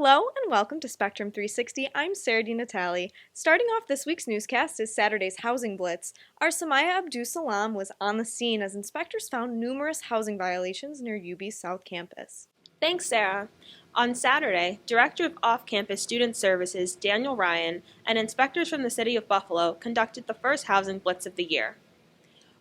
Hello and welcome to Spectrum 360. I'm Sarah DiNatale. Starting off this week's newscast is Saturday's Housing Blitz. Our Samaya Abdus-Salam was on the scene as inspectors found numerous housing violations near UB's South Campus. Thanks, Sarah. On Saturday, Director of Off-Campus Student Services Daniel Ryan and inspectors from the City of Buffalo conducted the first Housing Blitz of the year.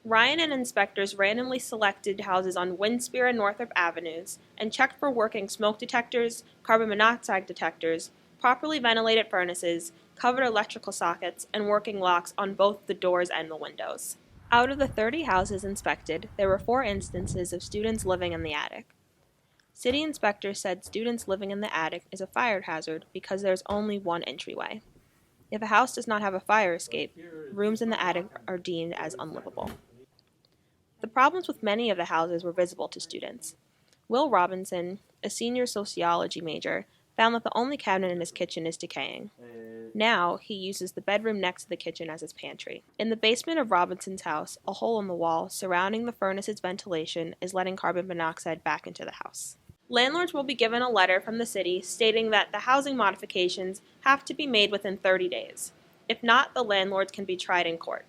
Ryan and inspectors randomly selected houses on Winspear and Northrop Avenues and checked for working smoke detectors, carbon monoxide detectors, properly ventilated furnaces, covered electrical sockets, and working locks on both the doors and the windows. Out of the 30 houses inspected, there were 4 instances of students living in the attic. City inspectors said students living in the attic is a fire hazard because there's only one entryway. If a house does not have a fire escape, rooms in the attic are deemed as unlivable. The problems with many of the houses were visible to students. Will Robinson, a senior sociology major, found that the only cabinet in his kitchen is decaying. Now, he uses the bedroom next to the kitchen as his pantry. In the basement of Robinson's house, a hole in the wall surrounding the furnace's ventilation is letting carbon monoxide back into the house. Landlords will be given a letter from the city stating that the housing modifications have to be made within 30 days. If not, the landlords can be tried in court.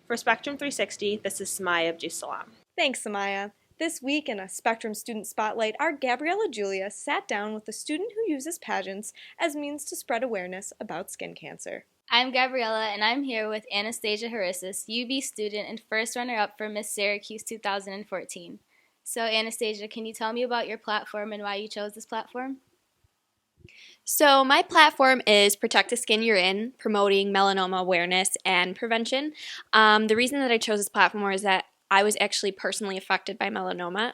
For Spectrum 360, this is Samaya Abdus-Salam. Thanks, Samaya. This week in a Spectrum Student Spotlight, our Gabriella Julia sat down with a student who uses pageants as means to spread awareness about skin cancer. I'm Gabriella, and I'm here with Anastasia Harissis, UB student and first runner-up for Miss Syracuse 2014. So, Anastasia, can you tell me about your platform and why you chose this platform? So my platform is Protect the Skin You're In, promoting melanoma awareness and prevention. The reason that I chose this platform is that I was actually personally affected by melanoma.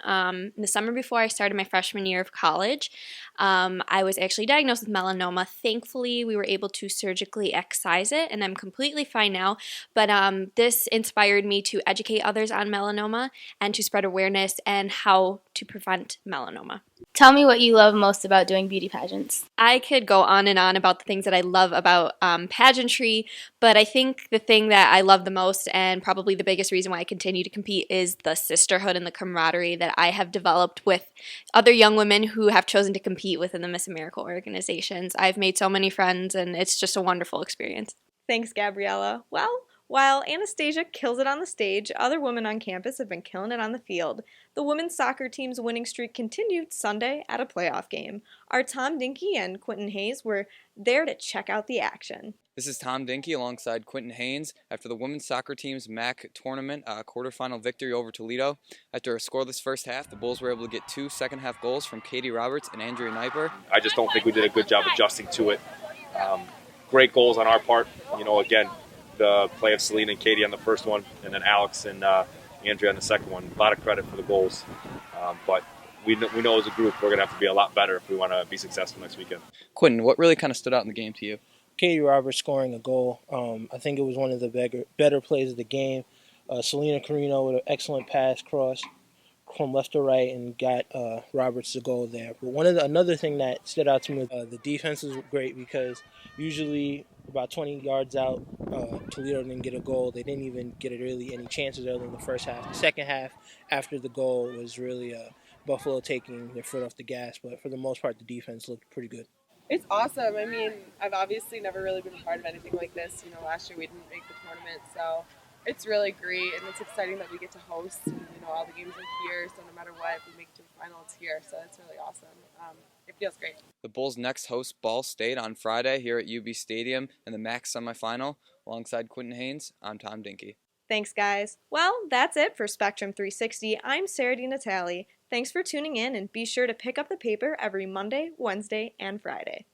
In the summer before I started my freshman year of college, I was actually diagnosed with melanoma. Thankfully, we were able to surgically excise it, and I'm completely fine now. But this inspired me to educate others on melanoma and to spread awareness and how to prevent melanoma. Tell me what you love most about doing beauty pageants. I could go on and on about the things that I love about pageantry, but I think the thing that I love the most and probably the biggest reason why I continue to compete is the sisterhood and the camaraderie that I have developed with other young women who have chosen to compete within the Miss America organizations. I've made so many friends, and it's just a wonderful experience. Thanks, Gabriella. Well, while Anastasia kills it on the stage, other women on campus have been killing it on the field. The women's soccer team's winning streak continued Sunday at a playoff game. Our Tom Dinky and Quentin Hayes were there to check out the action. This is Tom Dinky alongside Quentin Haynes after the women's soccer team's MAC tournament quarterfinal victory over Toledo. After a scoreless first half, the Bulls were able to get 2 second-half goals from Katie Roberts and Andrea Kniper. I just don't think we did a good job adjusting to it. Great goals on our part. Again, the play of Selena and Katie on the first one, and then Alex and Andrea on the second one. A lot of credit for the goals. But we know as a group we're going to have to be a lot better if we want to be successful next weekend. Quentin, what really kind of stood out in the game to you? Katie Roberts scoring a goal. I think it was one of the better plays of the game. Selena Carino with an excellent pass cross from left to right and got Roberts the goal there. But another thing that stood out to me, the defense was great because usually about 20 yards out, Toledo didn't get a goal. They didn't even get really any chances early in the first half. The second half, after the goal, was really Buffalo taking their foot off the gas. But for the most part, the defense looked pretty good. It's awesome. I mean, I've obviously never really been a part of anything like this. Last year we didn't make the tournament, so it's really great, and it's exciting that we get to host. All the games are here, so no matter what, if we make it to the final, it's here. So it's really awesome. It feels great. The Bulls next host Ball State on Friday here at UB Stadium in the MAC semifinal. Alongside Quentin Haynes, I'm Tom Dinky. Thanks, guys. Well, that's it for Spectrum 360. I'm Sarah DiNatale. Thanks for tuning in, and be sure to pick up the paper every Monday, Wednesday, and Friday.